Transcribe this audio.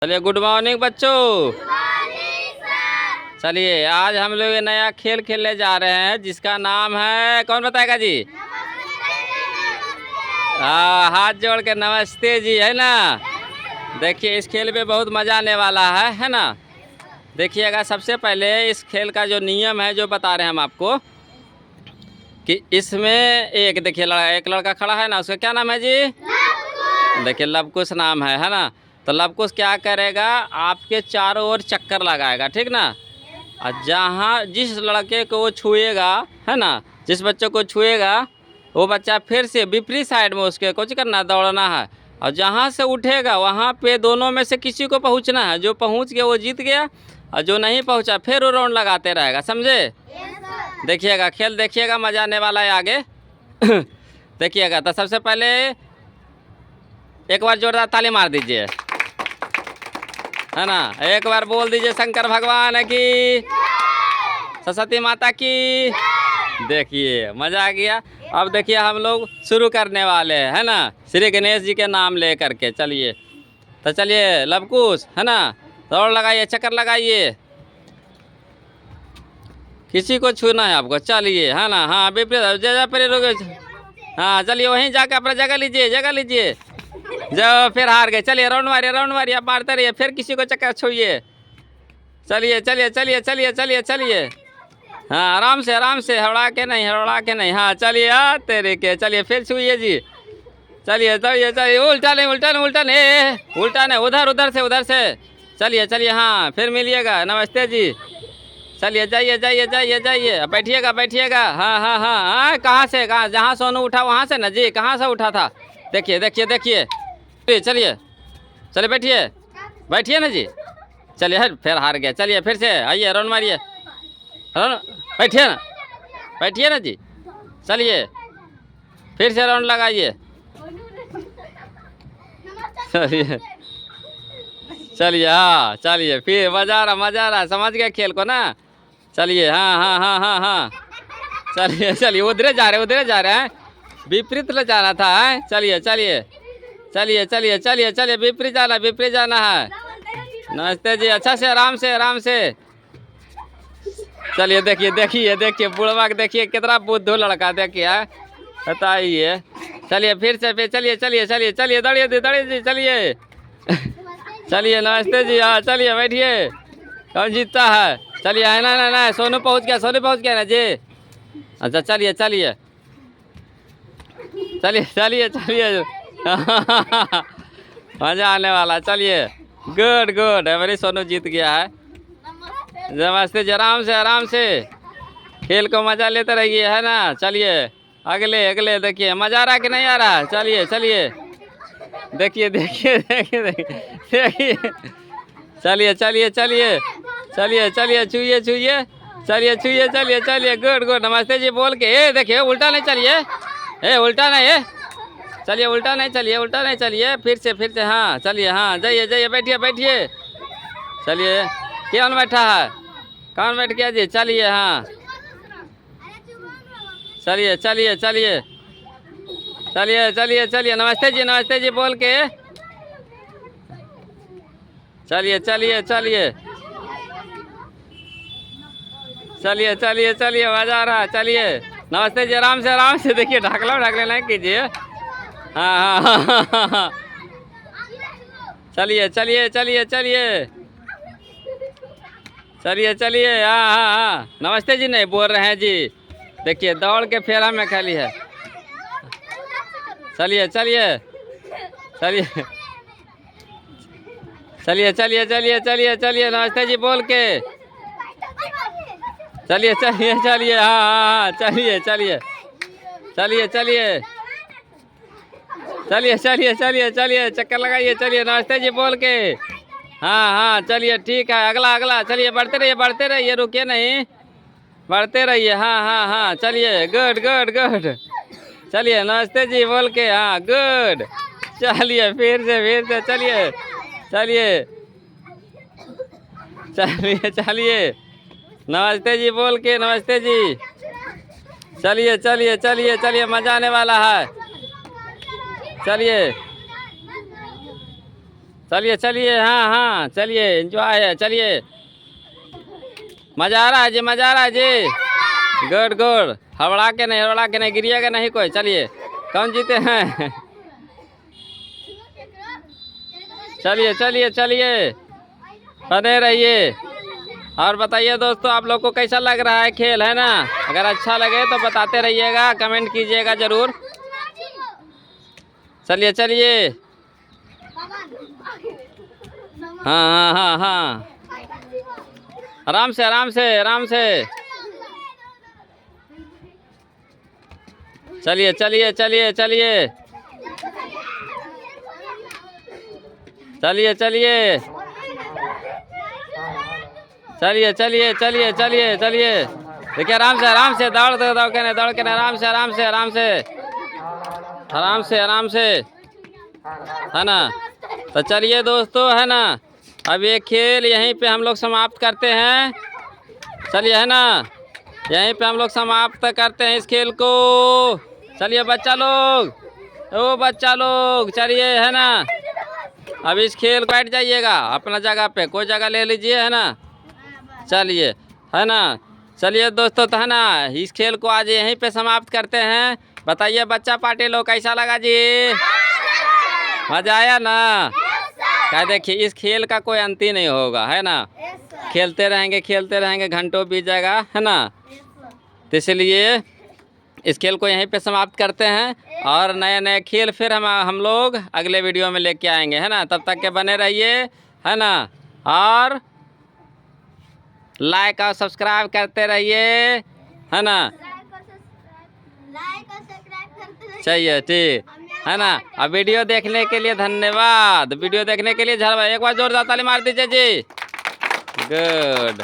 चलिए good morning बच्चों। चलिए आज हम लोग ये नया खेल खेलने जा रहे हैं जिसका नाम है, कौन बताएगा जी? हाथ जोड़ के नमस्ते जी, है ना। देखिए इस खेल में बहुत मज़ा आने वाला है ना। देखिएगा, सबसे पहले इस खेल का जो नियम है जो बता रहे हैं हम आपको कि इसमें एक देखिए एक लड़का खड़ा है ना, उसका क्या नाम है जी? देखिए लवकुश नाम है ना। तो लवकुश क्या करेगा, आपके चारों ओर चक्कर लगाएगा, ठीक ना। और जहाँ जिस लड़के को वो छुएगा, है ना, जिस बच्चे को छुएगा वो बच्चा फिर से विपरीत साइड में उसके कुछ करना, दौड़ना है। और जहाँ से उठेगा वहाँ पे दोनों में से किसी को पहुँचना है। जो पहुँच गया वो जीत गया, और जो नहीं पहुँचा फिर वो राउंड लगाते रहेगा, समझे? देखिएगा खेल, देखिएगा मज़ा आने वाला है आगे। देखिएगा, तो सबसे पहले एक बार जोरदार ताली मार दीजिए, है ना। एक बार बोल दीजिए शंकर भगवान की, सरस्वती माता की। देखिए मज़ा आ गया। अब देखिए हम लोग शुरू करने वाले हैं, है ना, श्री गणेश जी के नाम ले करके। चलिए तो चलिए लवकुश, है ना, दौड़ लगाइए, चक्कर लगाइए, किसी को छूना है आपको। चलिए, है ना, हाँ विपरीत जगह पर रुके। हाँ चलिए वहीं जाकर अपना जगह लीजिए, जगह लीजिए। जब फिर हार गए, चलिए राउंड मारिए, राउंड मारिए, आप मारते रहिए, फिर किसी को चक्कर छुइए। चलिए चलिए चलिए चलिए चलिए चलिए, हाँ आराम से आराम से, हड़बड़ा के नहीं, हड़बड़ा के नहीं। हाँ चलिए तेरे के, चलिए फिर छुइए जी। चलिए चलिए चलिए, उल्टा नहीं, उल्टा नहीं, उल्टा नहीं, उल्टा नहीं, उधर उधर से, उधर से। चलिए चलिए, हाँ फिर मिलिएगा, नमस्ते जी। चलिए जाइए जाइए जाइए जाइए, बैठिएगा बैठिएगा। हाँ हाँ हाँ हाँ, कहाँ से, कहाँ, जहाँ सोनू उठा वहाँ से ना जी, कहाँ से उठा था? देखिए देखिए देखिए, चलिए चलिए बैठिए, बैठिए ना जी। चलिए फिर हार गया, चलिए फिर से आइए, राउंड मारिए, बैठिए ना, बैठिए ना जी। चलिए फिर से राउंड लगाइए। चलिए चलिए, हाँ चलिए, फिर मज़ा आ रहा, समझ गए खेल को ना। चलिए हाँ हाँ हाँ हाँ हाँ, चलिए चलिए, उधरे जा रहे हैं, विपरीत ले जाना था, है। चलिए चलिए चलिए चलिए चलिए चलिए, विपरीत जाना है। नमस्ते जी, अच्छा से, आराम से, आराम से। चलिए देखिए देखिए देखिए, बुढ़वा के देखिए कितना बुद्धू लड़का, देखिए बताइए। चलिए फिर से, फिर चलिए चलिए चलिए चलिए, दौड़िए जी, चलिए। चलिए नमस्ते जी, हाँ चलिए बैठिए। कौन जीतता है? चलिए, है ना ना ना, सोनू पहुँच गया, सोनू पहुँच गया ना जी। अच्छा चलिए चलिए चलिए चलिए चलिए, मज़ा आने वाला। चलिए गुड गुड, मेरी सोनू जीत गया है। नमस्ते जी, आराम से, आराम से, खेल को मज़ा लेते रहिए, है ना। चलिए अगले अगले, देखिए मज़ा आ रहा कि नहीं आ रहा? चलिए चलिए देखिए देखिए देखिए देखिए, चलिए चलिए चलिए चलिए चलिए, छुइए छुइए, चलिए छुइए, चलिए चलिए, गुड गुड, नमस्ते जी बोल के। देखिए उल्टा नहीं, चलिए उल्टा नहीं, चलिए उल्टा नहीं, चलिए उल्टा नहीं, चलिए फिर से, हाँ चलिए, हाँ जाइए जाइए, बैठिए बैठिए। चलिए कौन बैठा है, कौन बैठ गया जी? चलिए हाँ, चलिए चलिए चलिए चलिए चलिए चलिए, नमस्ते जी बोल के। चलिए चलिए चलिए चलिए चलिए चलिए, मज़ा आ रहा है। चलिए नमस्ते जी, आराम से देखिए, ढाकला नहीं कीजिए। हाँ हाँ हाँ हाँ, चलिए चलिए चलिए चलिए चलिए चलिए, हाँ हाँ हाँ, नमस्ते जी नहीं बोल रहे हैं जी। देखिए दौड़ के फेरा में खाली है। चलिए चलिए चलिए चलिए चलिए चलिए चलिए चलिए, नमस्ते जी बोल के। चलिए चलिए चलिए, हाँ हाँ हाँ, चलिए चलिए चलिए चलिए चलिए चलिए चलिए चलिए, चक्कर लगाइए, चलिए नमस्ते जी बोल के। हाँ हाँ चलिए ठीक है, अगला अगला, चलिए बढ़ते रहिए, रुकिए नहीं, बढ़ते रहिए। हाँ हाँ हाँ चलिए, गुड गुड गुड, चलिए नमस्ते जी बोल के, हाँ गुड। चलिए फिर से चलिए चलिए चलिए चलिए, नमस्ते जी बोल के, नमस्ते जी। चलिए चलिए चलिए चलिए, मज़ा आने वाला है। चलिए चलिए चलिए, हाँ हाँ चलिए, एंजॉय है, चलिए। मज़ा आ रहा है जी, मज़ा आ रहा है जी। गुड गुड, हड़बड़ा के नहीं गिरिएगा नहीं कोई। चलिए, कौन जीते हैं? चलिए चलिए चलिए, बने रहिए। और बताइए दोस्तों, आप लोग को कैसा लग रहा है खेल, है ना? अगर अच्छा लगे तो बताते रहिएगा, कमेंट कीजिएगा ज़रूर। चलिए चलिए, हाँ हाँ हाँ हाँ, आराम से आराम से आराम से। चलिए चलिए चलिए चलिए चलिए चलिए चलिए चलिए चलिए चलिए चलिए। देखिए, आराम से दौड़ के नहीं, आराम से आराम से आराम से आराम से आराम से, है ना? तो चलिए दोस्तों, है ना, अब ये खेल यहीं पे हम लोग समाप्त करते हैं। चलिए, है ना, यहीं पे हम लोग समाप्त करते हैं इस खेल को। चलिए बच्चा लोग, ओ बच्चा लोग, चलिए, है ना, अब इस खेल को बैठ जाइएगा अपना जगह पे, कोई जगह ले लीजिए, है ना। चलिए, है ना, चलिए दोस्तों, तो है ना, इस खेल को आज यहीं पे समाप्त करते हैं। बताइए बच्चा पार्टी लोग, कैसा लगा जी? मज़ा आया ना? क्या देखिए, इस खेल का कोई अंत ही नहीं होगा, है ना। खेलते रहेंगे, घंटों बीत जाएगा, है ना। तो इसलिए इस खेल को यहीं पे समाप्त करते हैं, और नए नए खेल फिर हम लोग अगले वीडियो में लेके आएंगे, है ना। तब तक के बने रहिए, है ना, और लाइक और सब्सक्राइब करते रहिए, है ना। चाहिए, ठीक है ना। अब वीडियो देखने के लिए धन्यवाद। वीडियो देखने के लिए एक बार जोरदार ताली मार दीजिए जी। गुड।